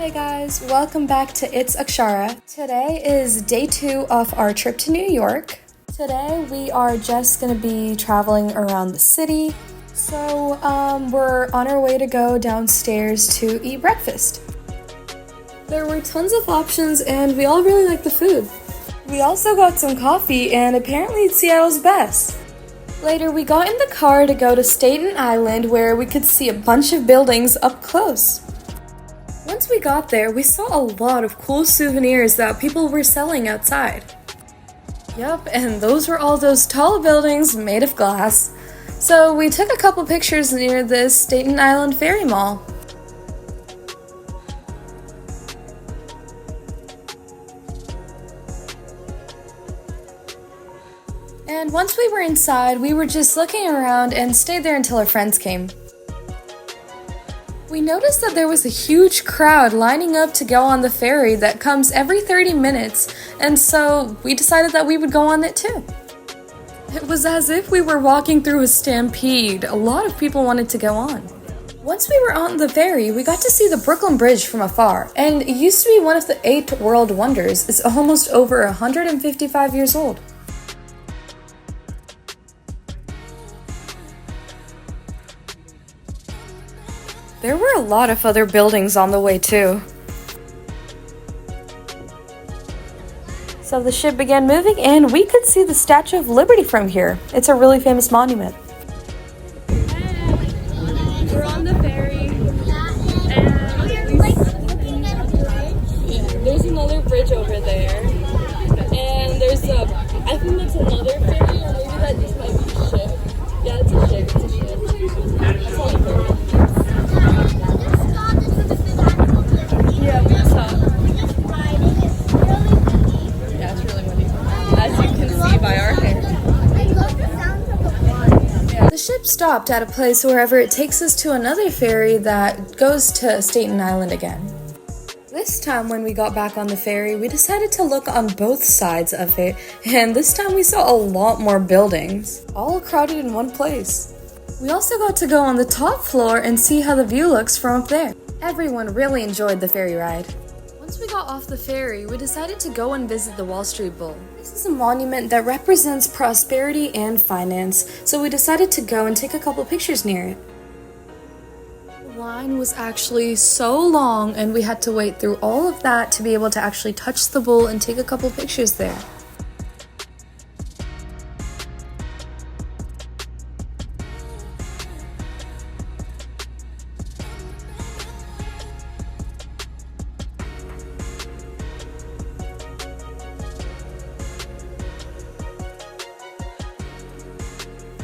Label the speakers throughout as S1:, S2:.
S1: Hey guys, welcome back to It's Akshara. Today is day 2 of our trip to New York. Today we are just going to be traveling around the city. So we're on our way to go downstairs to eat breakfast. There were tons of options and we all really liked the food. We also got some coffee and apparently it's Seattle's best. Later we got in the car to go to Staten Island where we could see a bunch of buildings up close. Once we got there, we saw a lot of cool souvenirs that people were selling outside. Yep, and those were all those tall buildings made of glass. So we took a couple pictures near this Staten Island Ferry Mall. And once we were inside, we were just looking around and stayed there until our friends came. We noticed that there was a huge crowd lining up to go on the ferry that comes every 30 minutes, and so we decided that we would go on it too. It was as if we were walking through a stampede. A lot of people wanted to go on. Once we were on the ferry, we got to see the Brooklyn Bridge from afar, and it used to be one of the 8 world wonders. It's almost over 155 years old. There were a lot of other buildings on the way too. So the ship began moving and we could see the Statue of Liberty from here. It's a really famous monument. We're on the ferry and there's another bridge over there. And there's I think that's another ferry, or maybe that just might be a ship. Yeah, it's a ship, It's on the ferry. Yeah, we saw. Yeah, it's really windy. As you can see by our hair. The ship stopped at a place wherever it takes us to another ferry that goes to Staten Island again. This time when we got back on the ferry, we decided to look on both sides of it, and this time we saw a lot more buildings, all crowded in one place. We also got to go on the top floor and see how the view looks from up there. Everyone really enjoyed the ferry ride. Once we got off the ferry, we decided to go and visit the Wallstreet Bull. This is a monument that represents prosperity and finance, so we decided to go and take a couple pictures near it. The line was actually so long and we had to wait through all of that to be able to actually touch the bull and take a couple pictures there.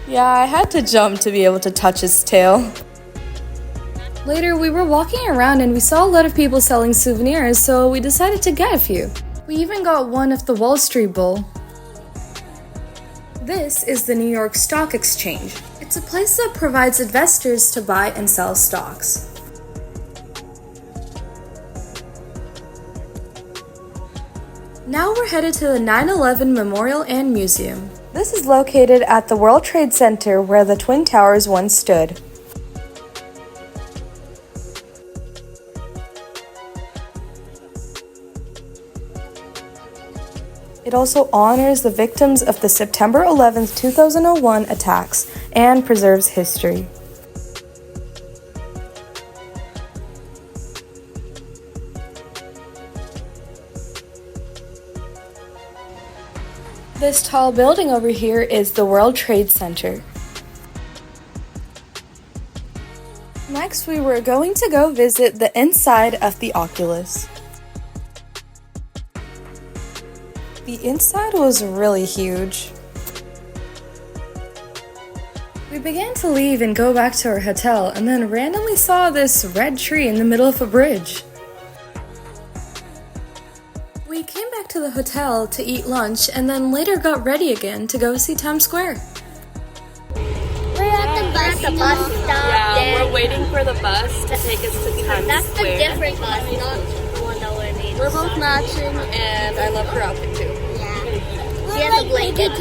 S1: Yeah, I had to jump to be able to touch his tail. Later, we were walking around and we saw a lot of people selling souvenirs, so we decided to get a few. We even got one of the Wallstreet Bull. This is the New York Stock Exchange. It's a place that provides investors to buy and sell stocks. Now we're headed to the 9/11 Memorial and Museum. This is located at the World Trade Center where the Twin Towers once stood. It also honors the victims of the September 11, 2001 attacks and preserves history. This tall building over here is the World Trade Center. Next, we were going to go visit the inside of the Oculus. The inside was really huge. We began to leave and go back to our hotel and then randomly saw this red tree in the middle of a bridge. We came back to the hotel to eat lunch and then later got ready again to go see Times Square.
S2: We're at the bus stop.
S3: Yeah, we're waiting for the bus to take us to Times
S2: That's
S3: Square.
S2: the different bus, not the one that we're meeting.
S3: We're both matching and I love her outfit too.
S2: Yeah. She has a blanket.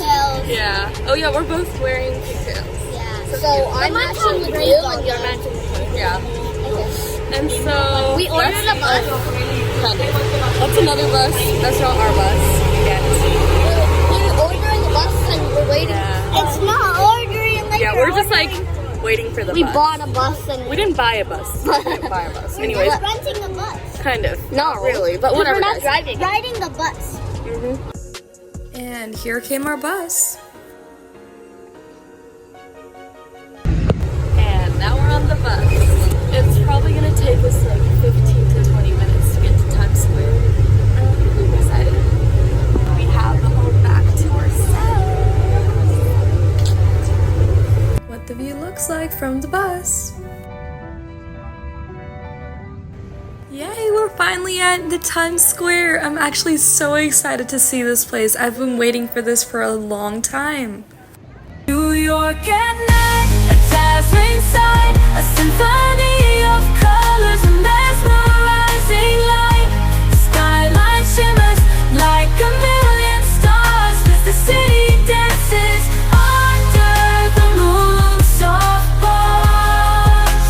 S3: Yeah. Oh yeah, we're both wearing pigtails.
S2: Yeah. So I'm matching with you and you're matching with her.
S3: Yeah.
S2: Okay.
S3: And so
S2: We ordered a bus.
S3: That's another bus. That's not our bus yet.
S2: We're ordering a bus and we're waiting.
S3: Yeah.
S2: It's not ordering. Like
S3: Yeah, we're just like waiting for the
S2: we
S3: bus.
S2: bought a bus and
S3: We didn't buy a bus. We didn't buy a bus. Anyways,
S2: we're renting a bus.
S3: kind of. Not really, but whatever.
S2: We're not
S3: guys.
S2: driving. Riding the bus.
S1: And here came our bus.
S3: And now we're on the bus. It's probably gonna take us like 15 to 20 minutes to get to Times Square. I'm excited. We have the whole back to ourselves.
S1: What the view looks like from the bus. Yay, we're finally at the Times Square. I'm actually so excited to see this place. I've been waiting for this for a long time.
S4: New York at night, a dazzling sight, a symphony of colors, a mesmerizing light. The skyline shimmers like a million stars as the city dances under the moon's soft bars.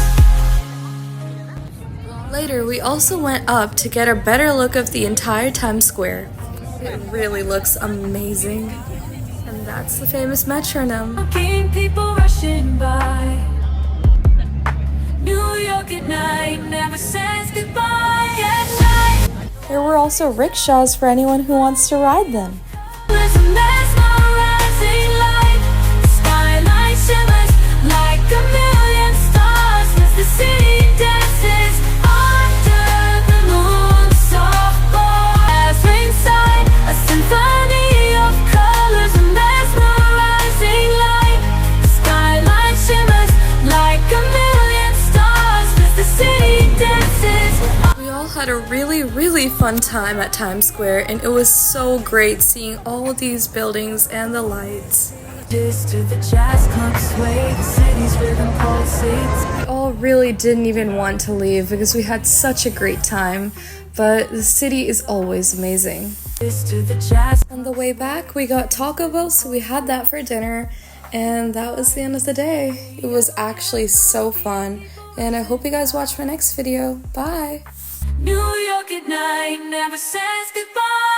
S1: Later, we also went up to get a better look of the entire Times Square. It really looks amazing. And that's the famous metronome.
S4: Walking, people rushing by. New York at night never says goodbye at night.
S1: There were also rickshaws for anyone who wants to ride them.
S4: There's a mesmerizing light. The skyline shimmers like a million stars as the city dances under the moon's soft glow. Dazzling sight, a symphony of colors, a mesmerizing light. The skyline shimmers like a million stars as the city dances.
S1: We all had a really fun time at Times Square, and it was so great seeing all of these buildings and the lights.
S4: Just to the jazz club sway, the city's rhythm pulsates.
S1: We all really didn't even want to leave because we had such a great time, but the city is always amazing.
S4: Just to the jazz.
S1: On the way back, we got Taco Bell, so we had that for dinner, and that was the end of the day. It was actually so fun, and I hope you guys watch my next video. Bye!
S4: New York at night never says goodbye.